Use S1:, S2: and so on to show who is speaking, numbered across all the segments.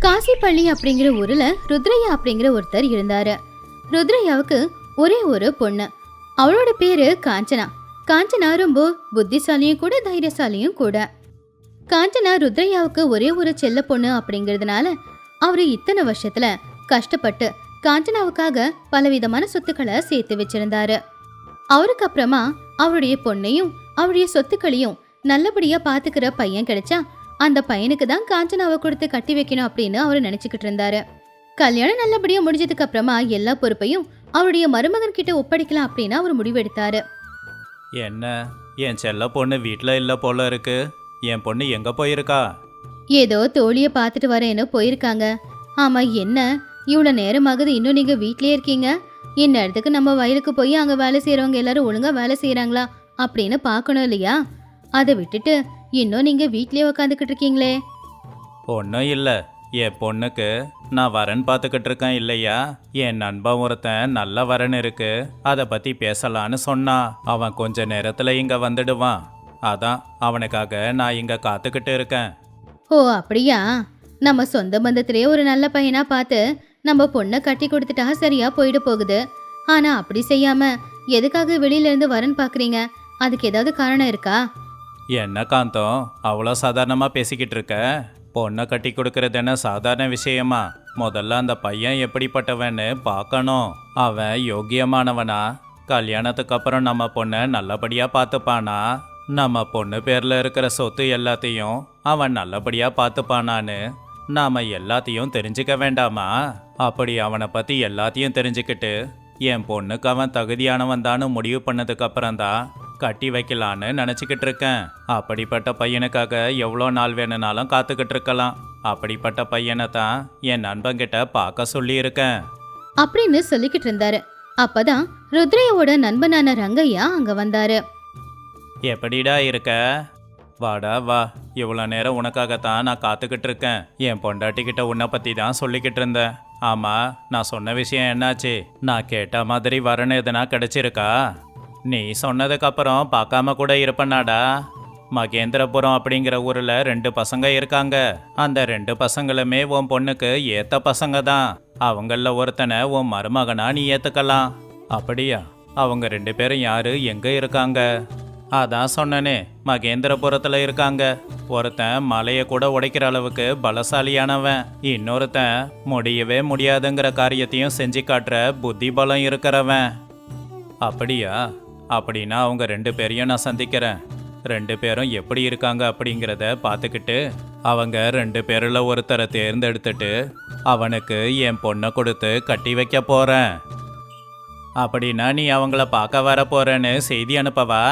S1: காசிப்பள்ளி அப்படிங்கிற ஊர்ல ருத்ரையா அப்படிங்கிற ஒருத்தர் இருந்தாரு. ருத்ரையாவுக்கு ஒரே ஒரு பொண்ணு. அவளோட பேரு காஞ்சனா. காஞ்சனா ரொம்ப புத்திசாலியும் கூட தைரியசாலியும் கூட. காஞ்சனா ருத்ரையாவுக்கு ஒரே ஒரு செல்ல பொண்ணு அப்படிங்கிறதுனால அவரு இத்தனை வருஷத்துல கஷ்டப்பட்டு காஞ்சனாவுக்காக பலவிதமான சொத்துக்களை சேர்த்து வச்சிருந்தாரு. அவருக்கு அப்புறமா அவருடைய பொண்ணையும் அவருடைய சொத்துக்களையும் நல்லபடியா பாத்துக்கிற பையன் கிடைச்சா அந்த பையனுக்கு தான் காஞ்சனாவை கொடுத்து கட்டி வைக்கணும் அப்படின்னு அவரு நினைச்சுக்கிட்டு இருந்தாரு. கல்யாணம் நல்லபடியா முடிஞ்சதுக்கு அப்புறமா எல்லா பொறுப்பையும் அவருடைய மருமகன் கிட்ட ஒப்படைக்கலாம் அப்படின்னு அவர் முடிவெடுத்தாரு.
S2: என்ன, என் செல்ல பொண்ணு வீட்டில் இல்லை போல இருக்கு. என் பொண்ணு எங்கே போயிருக்கா?
S1: ஏதோ தோழிய பார்த்துட்டு வரேன்னு போயிருக்காங்க. ஆமா, என்ன இவ்வளோ நேரமாகுது, இன்னும் நீங்க வீட்லயே இருக்கீங்க? இந்நேரத்துக்கு நம்ம வயலுக்கு போய் அங்க வேலை செய்யறவங்க எல்லாரும் ஒழுங்கா வேலை செய்யறாங்களா அப்படின்னு பார்க்கணும் இல்லையா? அதை விட்டுட்டு இன்னும் நீங்க வீட்லயே உக்காந்துக்கிட்டு இருக்கீங்களே.
S2: ஒன்றும் இல்லை, என் பொண்ணுக்கு நான் வரன் பார்த்துக்கிட்டு இருக்கேன் இல்லையா? என் நண்பன் ஒருத்தன் நல்ல வரன் இருக்கு, அதை பற்றி பேசலான்னு சொன்னான். அவன் கொஞ்ச நேரத்தில் இங்கே வந்துடுவான். அதான் அவனுக்காக நான் இங்கே காத்துக்கிட்டு இருக்கேன்.
S1: ஓ அப்படியா? நம்ம சொந்த பந்தத்திலே ஒரு நல்ல பையனா பார்த்து நம்ம பொண்ணை கட்டி கொடுத்துட்டா சரியா போயிட போகுது. ஆனா அப்படி செய்யாம எதுக்காக வெளியில இருந்து வரன் பாக்குறீங்க? அதுக்கு ஏதாவது காரணம் இருக்கா?
S2: என்ன காந்தம், அவ்வளோ சாதாரணமாக பேசிக்கிட்டு இருக்க? பொண்ணை கட்டி கொடுக்கறது என்ன சாதாரண விஷயமா? முதல்ல அந்த பையன் எப்படிப்பட்டவன்னு பார்க்கணும். அவன் யோக்கியமானவனா? கல்யாணத்துக்கு அப்புறம் நம்ம பொண்ணை நல்லபடியாக பார்த்துப்பானா? நம்ம பொண்ணு பேரில் இருக்கிற சொத்து எல்லாத்தையும் அவன் நல்லபடியாக பார்த்துப்பானான்னு நாம் எல்லாத்தையும் தெரிஞ்சுக்க வேண்டாமா? அப்படி அவனை பற்றி எல்லாத்தையும் தெரிஞ்சுக்கிட்டு என் பொண்ணுக்கு அவன் தகுதியானவன் தான்னு முடிவு பண்ணதுக்கு அப்புறம்தான் கட்டி வைக்கலான்னு நினச்சிக்கிட்டு இருக்கேன். அப்படிப்பட்ட பையனுக்காக எவ்வளோ நாள் வேணும்னாலும் காத்துக்கிட்டு இருக்கலாம். அப்படிப்பட்ட பையனை தான் என் நண்பன்கிட்ட பார்க்க சொல்லியிருக்கேன்
S1: அப்படின்னு சொல்லிக்கிட்டு இருந்தாரு. அப்பதான் ருத்ரையோட நண்பனான ரங்கையா அங்க வந்தாரு.
S2: எப்படிடா இருக்க? வாடா வா, இவ்வளோ நேரம் உனக்காகத்தான் நான் காத்துக்கிட்டு இருக்கேன். என் பொண்டாட்டிக்கிட்ட உன்னை பற்றி தான் சொல்லிக்கிட்டு இருந்தேன். ஆமாம், நான் சொன்ன விஷயம் என்னாச்சு? நான் கேட்ட மாதிரி வரணும் எதுனா கிடைச்சிருக்கா? நீ சொன்னதுக்கப்புறம் பார்க்காம கூட இருப்பனாடா. மகேந்திரபுரம் அப்படிங்கிற ஊரில் 2 பசங்க இருக்காங்க. அந்த 2 பசங்களுமே உன் பொண்ணுக்கு ஏற்ற பசங்க தான். அவங்களில் ஒருத்தனை உன் மருமகனா நீ ஏற்றுக்கலாம். அப்படியா? அவங்க 2 பேரும் யாரு, எங்கே இருக்காங்க? அதான் சொன்னனே, மகேந்திரபுரத்தில் இருக்காங்க. ஒருத்தன் மலையை கூட உடைக்கிற அளவுக்கு பலசாலியானவன், இன்னொருத்தன் முடியவே முடியாதுங்கிற காரியத்தையும் செஞ்சு காட்டுற புத்தி பலம் இருக்கிறவன். அப்படியா? அப்படின்னா அவங்க 2 பேரையும் நான் சந்திக்கிறேன். 2 பேரும் எப்படி இருக்காங்க அப்படிங்கிறத பார்த்துக்கிட்டு அவங்க 2 பேரில் ஒருத்தரை தேர்ந்தெடுத்துட்டு அவனுக்கு என் பொண்ணை கொடுத்து கட்டி வைக்க போகிறேன். அப்படின்னா நீ அவங்கள பார்க்க வர போகிறேன்னு செய்தி அனுப்பவா?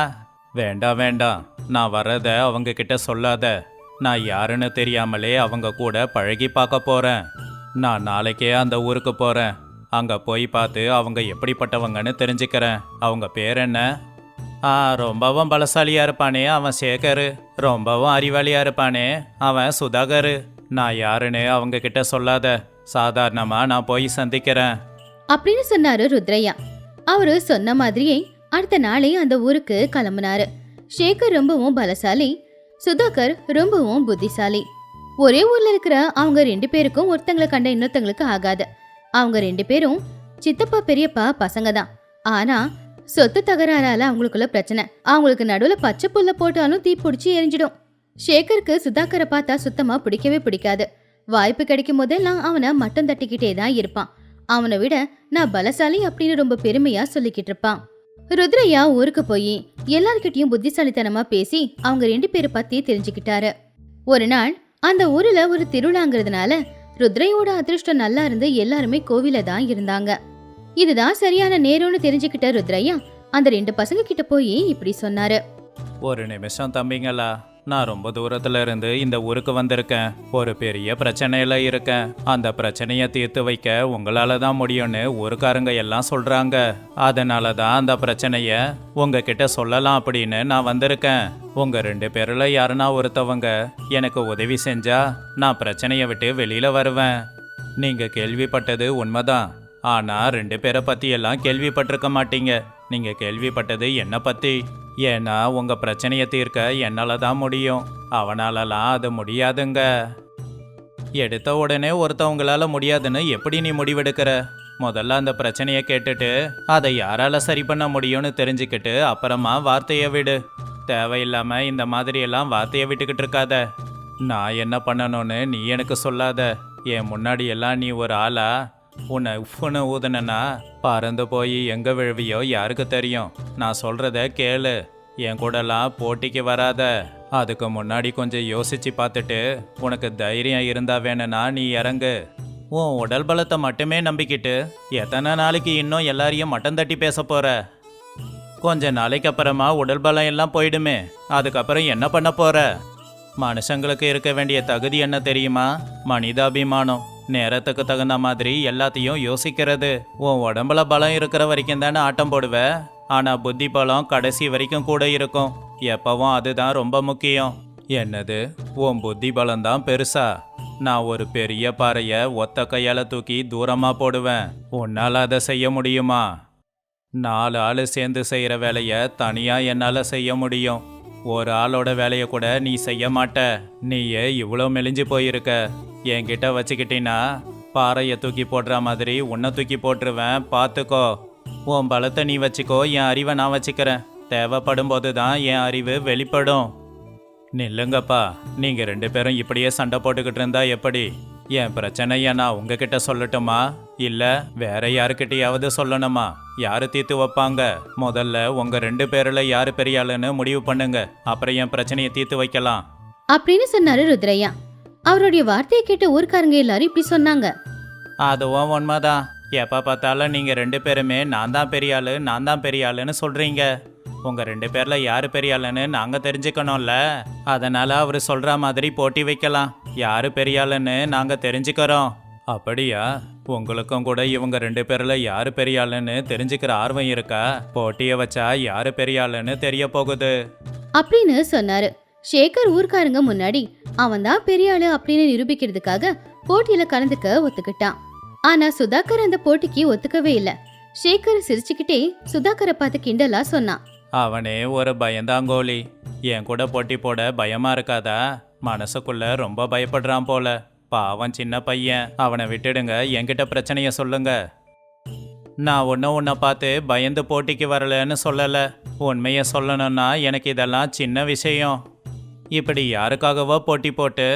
S2: வேண்டாம் வேண்டாம், நான் வர்றதை அவங்க கிட்ட சொல்லாத. நான் யாருன்னு தெரியாமலே அவங்க கூட பழகி பார்க்க போகிறேன். நான் நாளைக்கே அந்த ஊருக்கு போகிறேன். அங்கே போய் பார்த்து அவங்க எப்படிப்பட்டவங்கன்னு தெரிஞ்சுக்கிறேன். அவங்க பேர் என்ன? ரொம்பவும் பலசாலியாக இருப்பானே அவன் சேகர். ரொம்பவும் அறிவாளியாக இருப்பானே அவன் சுதாகர். நான் யாருன்னு அவங்க கிட்ட சொல்லாத. சாதாரணமாக நான் போய் சந்திக்கிறேன்
S1: அப்படின்னு சொன்னாரு ருத்ரையா. அவரு சொன்ன மாதிரியே அடுத்த நாளே அந்த ஊருக்கு கிளம்புனாரு. சேகர் ரொம்பவும் பலசாலி, சுதாகர் ரொம்பவும் புத்திசாலி. ஒரே ஊர்ல இருக்கிற அவங்க 2 பேருக்கும் ஒருத்தங்களை கண்ட இன்னொருத்தங்களுக்கு ஆகாது. அவங்க 2 பேரும் சித்தப்பா பெரியப்பா பசங்க தான். ஆனா சொத்து தகராறால அவங்களுக்குள்ள பிரச்சனை. அவங்களுக்கு நடுவுல பச்சை புல்ல போட்டாலும் தீ பிடிச்சி எரிஞ்சிடும். சேகருக்கு சுதாகரை பார்த்தா சுத்தமா பிடிக்கவே பிடிக்காது. வாய்ப்பு கிடைக்கும் போதெல்லாம் அவனை மட்டம் தட்டிக்கிட்டே தான் இருப்பான். அவனை விட நான் பலசாலி அப்படின்னு ரொம்ப பெருமையா சொல்லிக்கிட்டு இருப்பான். ருத்ரையா ஊருக்கு போய் எல்லார்கிட்டயும் புத்திசாலித்தனமா பேசி அவங்க 2 பேரை பத்தி தெரிஞ்சுக்கிட்டாரு. ஒரு நாள் அந்த ஊர்ல ஒரு திருவிழாங்கிறதுனால ருத்ரையோட அதிர்ஷ்டம் நல்லா இருந்து எல்லாருமே கோவில தான் இருந்தாங்க. இதுதான் சரியான நேரம்னு தெரிஞ்சுக்கிட்ட ருத்ரையா அந்த 2 பசங்க கிட்ட போய் இப்படி சொன்னாரு.
S2: ஒரு நிமிஷம் தம்பிங்களா, நான் ரொம்ப தூரத்துல இருந்து இந்த ஊருக்கு வந்திருக்கேன். ஒரு பெரிய பிரச்சனையில இருக்கேன். அந்த பிரச்சனையை தீர்த்து வைக்க உங்களால தான் முடியும்னு ஊருக்காரங்க எல்லாம் சொல்றாங்க. அதனால தான் அந்த பிரச்சனைய உங்ககிட்ட சொல்லலாம் அப்படின்னு நான் வந்திருக்கேன். உங்க 2 பேர்ல யாருன்னா ஒருத்தவங்க எனக்கு உதவி செஞ்சா நான் பிரச்சனையை விட்டு வெளியில வருவேன். நீங்க கேள்விப்பட்டது உண்மைதான். ஆனா 2 பேரை பத்தி எல்லாம் கேள்விப்பட்டிருக்க மாட்டீங்க. நீங்க கேள்விப்பட்டது என்ன பத்தி. ஏன்னா உங்க பிரச்சனையை தீர்க்க என்னால தான் முடியும், அவனாலலாம் அது முடியாதுங்க. எடுத்த உடனே ஒருத்தவங்களால முடியாதுன்னு எப்படி நீ முடிவெடுக்கிற? முதல்ல அந்த பிரச்சனையை கேட்டுட்டு அதை யாரால சரி பண்ண முடியும்னு தெரிஞ்சுக்கிட்டு அப்புறமா வார்த்தையை விடு. தேவையில்லாம இந்த மாதிரி எல்லாம் வார்த்தையை விட்டுக்கிட்டு இருக்காத. நான் என்ன பண்ணணும்னு நீ எனக்கு சொல்லாத. என் முன்னாடி எல்லாம் நீ ஒரு ஆளா? உன்னை உஃப்னு ஊதுனா பறந்து போய் எங்க விழுவியோ யாருக்கு தெரியும். நான் சொல்றத கேளு. என் கூடலாம் போட்டிக்கு வராத. அதுக்கு முன்னாடி கொஞ்சம் யோசிச்சு பார்த்துட்டு உனக்கு தைரியம் இருந்தா வேணும்னா நீ இறங்கு. உன் உடல் பலத்தை மட்டுமே நம்பிக்கிட்டு எத்தனை நாளைக்கு இன்னும் எல்லாரையும் மட்டம் தட்டி பேச போற? கொஞ்ச நாளைக்கு அப்புறமா உடல் பலம் எல்லாம் போயிடுமே. அதுக்கப்புறம் என்ன பண்ண போற? மனுஷங்களுக்கு இருக்க வேண்டிய தகுதி என்ன தெரியுமா? மனிதாபிமானம். நேரத்துக்கு தகுந்த மாதிரி எல்லாத்தையும் யோசிக்கிறது. உன் உடம்புல பலம் இருக்கிற வரைக்கும் தானே ஆட்டம் போடுவ. ஆனா புத்தி பலம் கடைசி வரைக்கும் கூட இருக்கும். எப்பவும் அதுதான் ரொம்ப முக்கியம். என்னது, உன் புத்தி பலம் தான் பெருசா? நான் ஒரு பெரிய பாறைய ஒத்த கையால தூக்கி தூரமா போடுவேன். உன்னால அதை செய்ய முடியுமா? 4 ஆளு சேர்ந்து செய்யற வேலைய தனியா என்னால செய்ய முடியும். ஒரு ஆளோட வேலைய கூட நீ செய்ய மாட்ட. நீயே இவ்வளோ மெலிஞ்சு போயிருக்க. என்கிட்ட வச்சுக்கிட்டீன்னா பாறையை தூக்கி போடுற மாதிரி உன்னை தூக்கி போட்டுருவேன். பார்த்துக்கோ. உன் பலத்தை நீ வச்சுக்கோ, என் அறிவை நான் வச்சுக்கிறேன். தேவைப்படும் போது தான் என் அறிவு வெளிப்படும். நில்லுங்கப்பா, நீங்க 2 பேரும் இப்படியே சண்டை போட்டுக்கிட்டு இருந்தா எப்படி? என் பிரச்சனைய நான் உங்ககிட்ட சொல்லட்டுமா, இல்ல வேற யாருக்கிட்டையாவது சொல்லணுமா? யாரு தீர்த்து வைப்பாங்க? முதல்ல உங்க 2 பேர்ல யாரு பெரிய ஆளுன்னு முடிவு பண்ணுங்க. அப்புறம் என் பிரச்சனையை தீர்த்து வைக்கலாம்
S1: அப்படின்னு சொன்னாரு ருத்ரையா. அவருடைய வார்த்தையை கேட்ட ஊர்க்காரங்க எல்லாரும் இப்படி சொன்னாங்க.
S2: அதுவும் உண்மைதான். எப்ப பார்த்தாலும் நீங்க 2 பேருமே நான் தான் பெரிய ஆளு, நான் தான் பெரிய ஆளுன்னு சொல்றீங்க. உங்க 2 பேர்ல யாரு பெரிய ஆளுன்னு நாங்க தெரிஞ்சுக்கணும்ல. அதனால அவரு சொல்ற மாதிரி போட்டி வைக்கலாம். யாரு பெரிய ஆளுன்னு நாங்க தெரிஞ்சுக்கிறோம். அப்படியா? உங்களுக்கும் கூட இவங்க 2 பேர்ல யாரு பெரிய ஆளுன்னு தெரிஞ்சுக்கிற ஆர்வம் இருக்கா? போட்டியை வச்சா யாரு பெரிய ஆளுன்னு தெரிய போகுது
S1: அப்படின்னு சொன்னாரு. சேகர் ஊர்க்காரங்க முன்னாடி அவன் தான் பெரிய ஆளு அப்படின்னு நிரூபிக்கிறதுக்காக போட்டியில கலந்துக்க ஒத்துக்கிட்டான். ஆனா சுதாகர் அந்த போட்டிக்கு ஒத்துக்கவே இல்ல. சேகர் சிரிச்சுக்கிட்டே சுதாகரை பார்த்து கிண்டலா சொன்னான்.
S2: அவனே ஒரு பயந்தாங்கோலி. என் கூட போட்டி போட பயமா இருக்காதா? மனசுக்குள்ள ரொம்ப பயப்படுறான் போல. பாவம் சின்ன பையன். அவனை விட்டுடுங்க, என்கிட்ட பிரச்சனைய சொல்லுங்க. நான் உன்னை பார்த்து பயந்து போட்டிக்கு வரலன்னு சொல்லல. உண்மைய சொல்லணும்னா எனக்கு இதெல்லாம் சின்ன விஷயம். இப்படி யாருக்காகவோ போட்டி போட்டு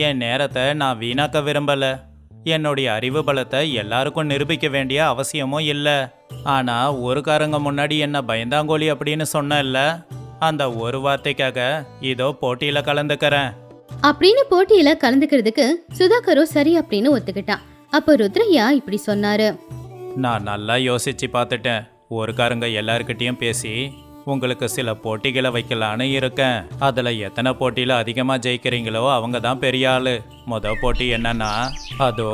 S2: என் நேரத்தை நான் வீணாக்க விரும்பல. என்னுடைய அறிவு பலத்தை எல்லாருக்கும் நிரூபிக்க வேண்டிய அவசியமும் இல்லை. ஆனா ஊருக்காரங்க முன்னாடி என்ன பயந்தாங்கோலி அப்படின்னு சொன்னேன்ல, அந்த ஒரு வார்த்தைக்காக இதோ போட்டியில கலந்துக்கிறேன்
S1: அப்படின்னு போட்டியில கலந்துக்கிறதுக்கு சுதாகரும் சரி அப்படின்னு ஒத்துக்கிட்டான். அப்ப ருத்ரையா இப்படி சொன்னாரு.
S2: நான் நல்லா யோசிச்சு பார்த்துட்டேன். ஊருக்காரங்க எல்லார்கிட்டயும் பேசி உங்களுக்கு சில போட்டிகளை வைக்கலான்னு இருக்கேன். அதுல எத்தனை போட்டியில அதிகமா ஜெயிக்கிறீங்களோ அவங்க தான் பெரிய ஆளு. போட்டி என்னன்னா, அதோ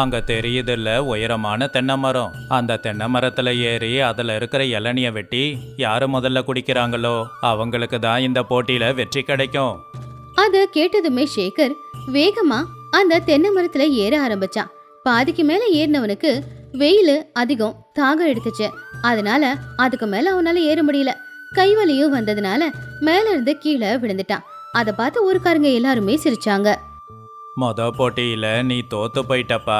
S2: அங்க தெரியுதுல்ல உயரமான தென்னை மரம். அந்த தென்னை மரத்துல ஏறி அதுல இருக்கிற இளநிய வெட்டி யாரு முதல்ல குடிக்கிறாங்களோ அவங்களுக்கு தான் இந்த போட்டியில வெற்றி கிடைக்கும்.
S1: அத கேட்டதுமே சேகர் வேகமா அந்த தென்னை மரத்துல ஏற ஆரம்பிச்சான். பாதிக்கு மேல ஏறினவனுக்கு வெயில் அதிகம் தாகம் எடுத்துச்சு. அதனால அதுக்கு மேல அவனால ஏற முடியல. கைவலியும் வந்ததுனால மேல இருந்து கீழே விழுந்துட்டான். அத பார்த்து ஊருக்காரங்க எல்லாருமே சிரிச்சாங்க.
S2: போட்டியில நீ தோத்து போயிட்டப்பா.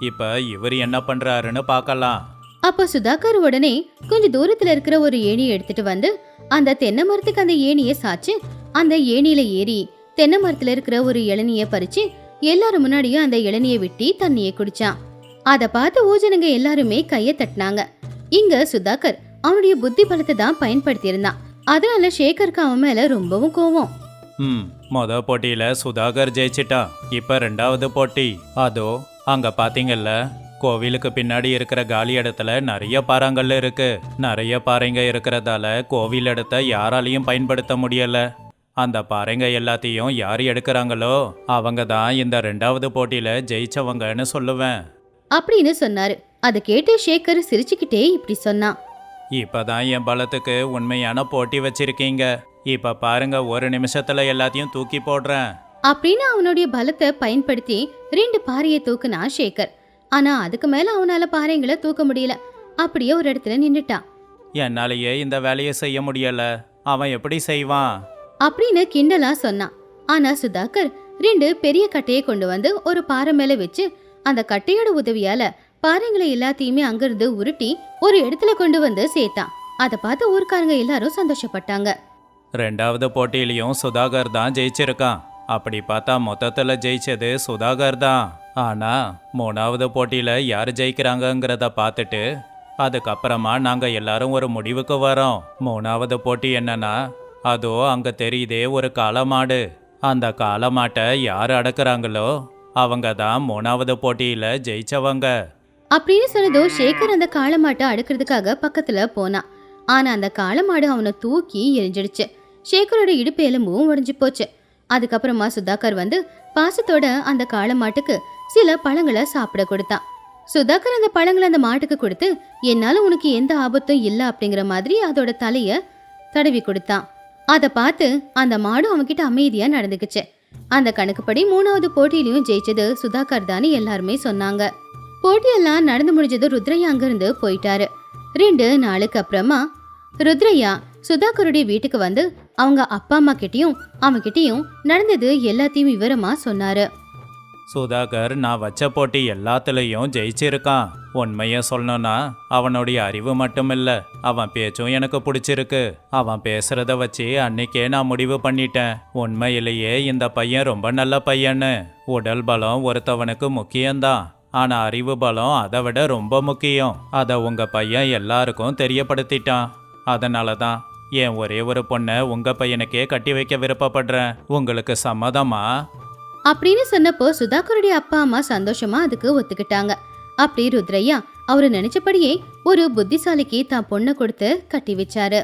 S2: இப்ப இவர் என்ன பண்றாருன்னு பார்க்கலாம்.
S1: அப்ப சுதாகர் உடனே கொஞ்சம் தூரத்துல இருக்கிற ஒரு ஏணியை எடுத்துட்டு வந்து அந்த தென்னை மரத்துக்கு அந்த ஏணியை சாச்சு அந்த ஏணியில ஏறி தென்னை மரத்துல இருக்கிற ஒரு இளநிய பறிச்சு எல்லாரும் முன்னாடியும் அந்த இளநியை வெட்டி தண்ணியை குடிச்சான். அத பார்த்து ஊஜனங்க எல்லாருமே கைய தட்டினாங்க. இங்க சுதாகர் அவனுடைய புத்தி பலத்தை தான் பயன்படுத்தி இருந்தான். அதனால சேகருக்கு அவன் மேல ரொம்பவும் கோவம்.
S2: போட்டியில சுதாகர் ஜெயிச்சிட்டான். இப்ப 2வது போட்டி. அதோ அங்க பாத்தீங்கல்ல, கோவிலுக்கு பின்னாடி இருக்கிற காலி இடத்துல நிறைய பாறாங்கல் இருக்கு. நிறைய பாறைங்க இருக்கிறதால கோவில் இடத்த யாராலையும் பயன்படுத்த முடியல. அந்த பாறைங்க எல்லாத்தையும் யார் எடுக்கிறாங்களோ அவங்க தான் இந்த 2வது போட்டியில ஜெயிச்சவங்கன்னு சொல்லுவேன்
S1: அப்படின்னு சொன்னாரு. அதை கேட்டு சேகர் சிரிச்சுக்கிட்டே இப்படி சொன்னான்.
S2: இப்பதான் என் பலத்துக்கு உண்மையான போட்டி வச்சிருக்கீங்க. இப்ப பாருங்க, ஒரு நிமிஷத்துல எல்லாத்தையும் தூக்கி போடுறேன்
S1: அப்படின்னு அவனுடைய பலத்தை பயன்படுத்தி 2 பாறையை தூக்குனா சேகர். ஆனா அதுக்கு மேல அவனால பாறைங்களை தூக்க முடியல. அப்படியே ஒரு இடத்துல நின்னுட்டான்.
S2: என்னாலேயே இந்த வேலையை செய்ய முடியல, அவன் எப்படி செய்வான்
S1: அப்படின்னு கிண்டலா சொன்னான். ஆனா சுதாகர் 2 பெரிய கட்டையை கொண்டு வந்து ஒரு பாறை மேல வச்சு அந்த கட்டையோட உதவியால பாறைங்களை எல்லாத்தையுமே அங்கிருந்து உருட்டி ஒரு இடத்துல கொண்டு வந்து சேர்த்தான். அதை பார்த்து ஊர்க்காரங்க எல்லாரும் சந்தோஷப்பட்டாங்க.
S2: 2வது போட்டியிலையும் சுதாகர் தான் ஜெயிச்சிருக்கான். அப்படி பார்த்தா மொத்தத்தில் ஜெயிச்சது சுதாகர் தான். ஆனால் 3வது போட்டியில் யார் ஜெயிக்கிறாங்கங்கிறத பார்த்துட்டு அதுக்கப்புறமா நாங்கள் எல்லாரும் ஒரு முடிவுக்கு வரோம். 3வது போட்டி என்னன்னா, அதோ அங்கே தெரியுதே ஒரு காளமாடு. அந்த காளமாட்டை யார் அடக்குறாங்களோ அவங்க தான் 3வது போட்டியில் ஜெயிச்சவங்க.
S1: அப்படின்னு சொன்னதும் சேகர் அந்த காளமாட்டை அடுக்கிறதுக்காக பக்கத்துல போனான். ஆனா அந்த காளமாடு அவனை தூக்கி எரிஞ்சிடுச்சு. சேகரோட இடுப்பு எலும்பும் உடைஞ்சு போச்சு. அதுக்கப்புறமா சுதாகர் வந்து பாசத்தோட அந்த காளமாட்டுக்கு சில பழங்களை சாப்பிட கொடுத்தான். சுதாகர் அந்த பழங்களை அந்த மாட்டுக்கு கொடுத்து, என்னால உனக்கு எந்த ஆபத்தும் இல்ல அப்படிங்கிற மாதிரி அதோட தலைய தடவி கொடுத்தான். அதை பார்த்து அந்த மாடு அவன்கிட்ட அமைதியா நடந்துக்குச்சு. அந்த கணக்குப்படி 3வது போட்டியிலையும் ஜெயிச்சது சுதாகர் தானே எல்லாருமே சொன்னாங்க. போட்டியெல்லாம் நடந்து முடிஞ்சது ருத்ரையா அங்கிருந்து போயிட்டாரு. 2 நாளுக்கு அப்புறமா ருத்ரையா சுதாகருடைய வீட்டுக்கு வந்து அவங்க அப்பா அம்மா கிட்டயும் அவன்கிட்டயும் நடந்தது எல்லாத்தையும் விவரமா சொன்னாரு.
S2: சுதாகர் நான் வச்ச போட்டி எல்லாத்துலேயும் ஜெயிச்சிருக்கான். உண்மையை சொல்லணும்னா அவனுடைய அறிவு மட்டும் இல்லை, அவன் பேச்சும் எனக்கு பிடிச்சிருக்கு. அவன் பேசுறத வச்சு அன்னைக்கே நான் முடிவு பண்ணிட்டேன், உண்மையிலேயே இந்த பையன் ரொம்ப நல்ல பையன்னு. உடல் பலம் ஒருத்தவனுக்கு முக்கியம்தான், ஆனா அறிவு பலம் அதை விட ரொம்ப முக்கியம். அதை உங்க பையன் எல்லாருக்கும் தெரியப்படுத்திட்டான். அதனால தான் என் ஒரே ஒரு பொண்ணை உங்க பையனுக்கே கட்டி வைக்க விருப்பப்படுறேன். உங்களுக்கு சம்மதமா?
S1: அப்படின்னு சொன்னப்போ சுதாகருடைய அப்பா அம்மா சந்தோஷமா அதுக்கு ஒத்துக்கிட்டாங்க. அப்படி ருத்ரையா அவரு நினைச்சபடியே ஒரு புத்திசாலிக்கு தான் பொண்ணை கொடுத்து கட்டி வச்சாரு.